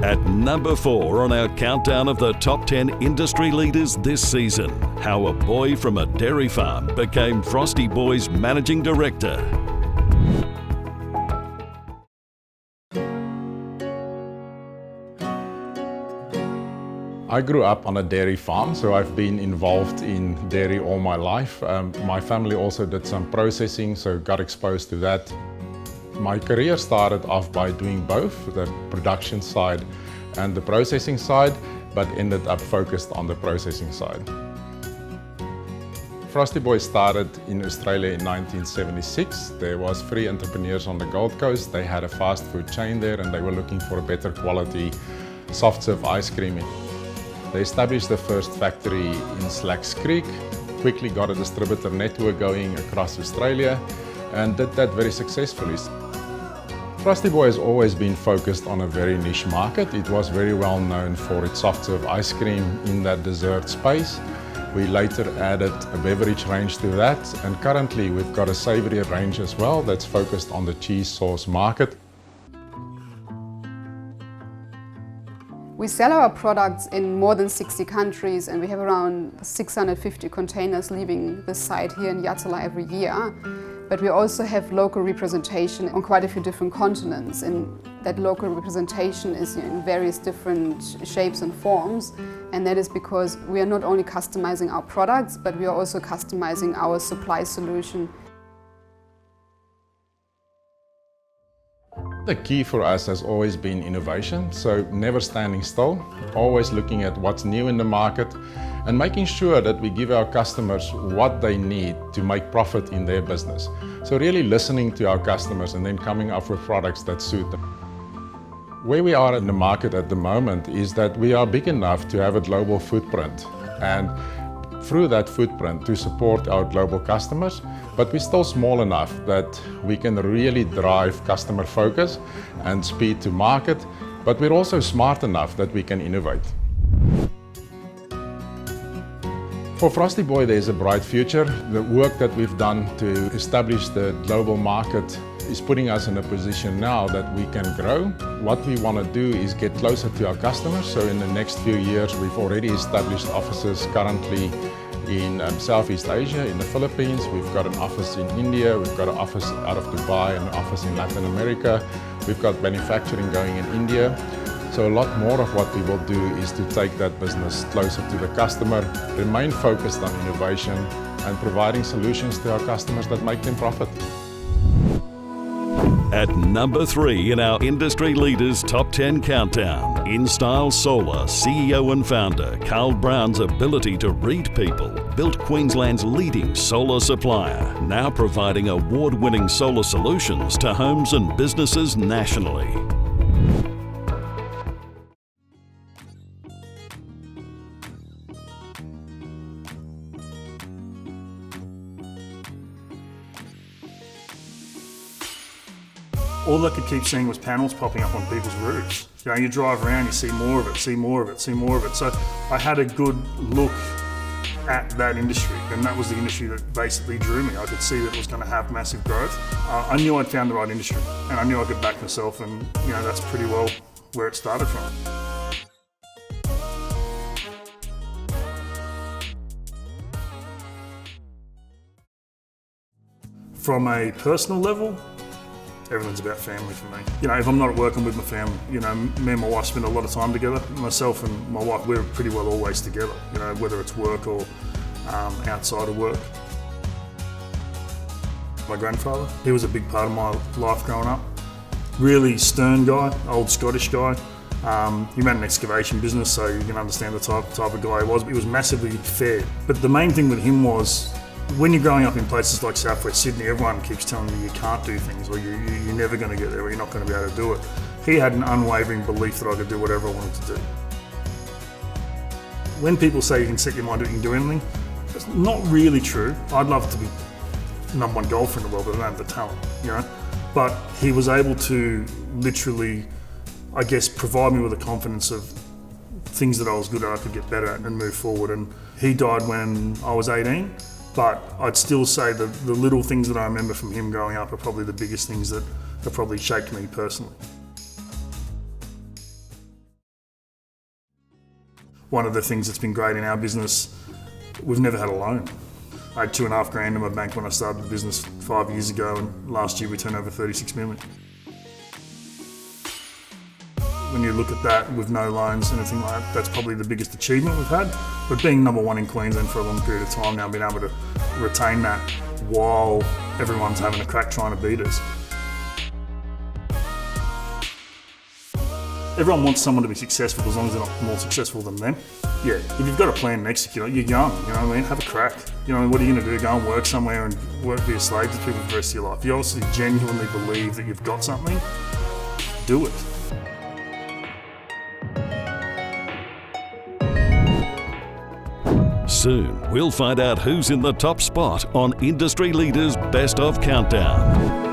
At number 4 on our countdown of the top 10 industry leaders this season, how a boy from a dairy farm became Frosty Boy's managing director. I grew up on a dairy farm, so I've been involved in dairy all my life. My family also did some processing, so got exposed to that. My career started off by doing both, the production side and the processing side, but ended up focused on the processing side. Frosty Boy started in Australia in 1976. There was 3 entrepreneurs on the Gold Coast. They had a fast food chain there and they were looking for a better quality soft serve ice cream. They established the first factory in Slacks Creek, quickly got a distributor network going across Australia and did that very successfully. Frosty Boy has always been focused on a very niche market. It was very well known for its soft serve ice cream in that dessert space. We later added a beverage range to that, and currently we've got a savory range as well that's focused on the cheese sauce market. We sell our products in more than 60 countries and we have around 650 containers leaving the site here in Yatala every year. But we also have local representation on quite a few different continents, and that local representation is in various different shapes and forms, and that is because we are not only customizing our products, but we are also customizing our supply solution. The key for us has always been innovation, so never standing still, always looking at what's new in the market and making sure that we give our customers what they need to make profit in their business. So really listening to our customers and then coming up with products that suit them. Where we are in the market at the moment is that we are big enough to have a global footprint, and through that footprint to support our global customers, but we're still small enough that we can really drive customer focus and speed to market, but we're also smart enough that we can innovate. For Frosty Boy, there's a bright future. The work that we've done to establish the global market is putting us in a position now that we can grow. What we want to do is get closer to our customers. So in the next few years, we've already established offices currently in Southeast Asia, in the Philippines. We've got an office in India. We've got an office out of Dubai and an office in Latin America. We've got manufacturing going in India. So a lot more of what we will do is to take that business closer to the customer, remain focused on innovation and providing solutions to our customers that make them profit. At number 3 in our industry leaders top 10 countdown, InStyle Solar CEO and founder Carl Brown's ability to read people built Queensland's leading solar supplier, now providing award-winning solar solutions to homes and businesses nationally. All I could keep seeing was panels popping up on people's roofs. You know, you drive around, you see more of it, see more of it, see more of it. So I had a good look at that industry, and that was the industry that basically drew me. I could see that it was going to have massive growth. I knew I'd found the right industry, and I knew I could back myself, and you know, that's pretty well where it started from. From a personal level, everything's about family for me. You know, if I'm not working with my family, you know, me and my wife spend a lot of time together. Myself and my wife, we're pretty well always together, you know, whether it's work or outside of work. My grandfather, he was a big part of my life growing up. Really stern guy, old Scottish guy. He ran an excavation business, so you can understand the type of guy he was. But he was massively fair. But the main thing with him was, when you're growing up in places like Southwest Sydney, everyone keeps telling you you can't do things, or you're never going to get there, or you're not going to be able to do it. He had an unwavering belief that I could do whatever I wanted to do. When people say you can set your mind to it, you can do anything, that's not really true. I'd love to be number 1 golfer in the world, but I don't have the talent, you know. But he was able to literally, I guess, provide me with a confidence of things that I was good at, I could get better at and move forward. And he died when I was 18. But I'd still say that the little things that I remember from him growing up are probably the biggest things that have probably shaped me personally. One of the things that's been great in our business, we've never had a loan. I had $2,500 in my bank when I started the business 5 years ago, and last year we turned over 36 million. When you look at that with no loans and anything like that, that's probably the biggest achievement we've had. But being number one in Queensland for a long period of time now, being able to retain that while everyone's having a crack trying to beat us. Everyone wants someone to be successful as long as they're not more successful than them. Yeah, if you've got a plan and execute it, you're young, you know what I mean? Have a crack. You know, what are you going to do? Go and work somewhere and be a slave to people for the rest of your life. You obviously genuinely believe that you've got something, do it. Soon, we'll find out who's in the top spot on Industry Leaders' Best of Countdown.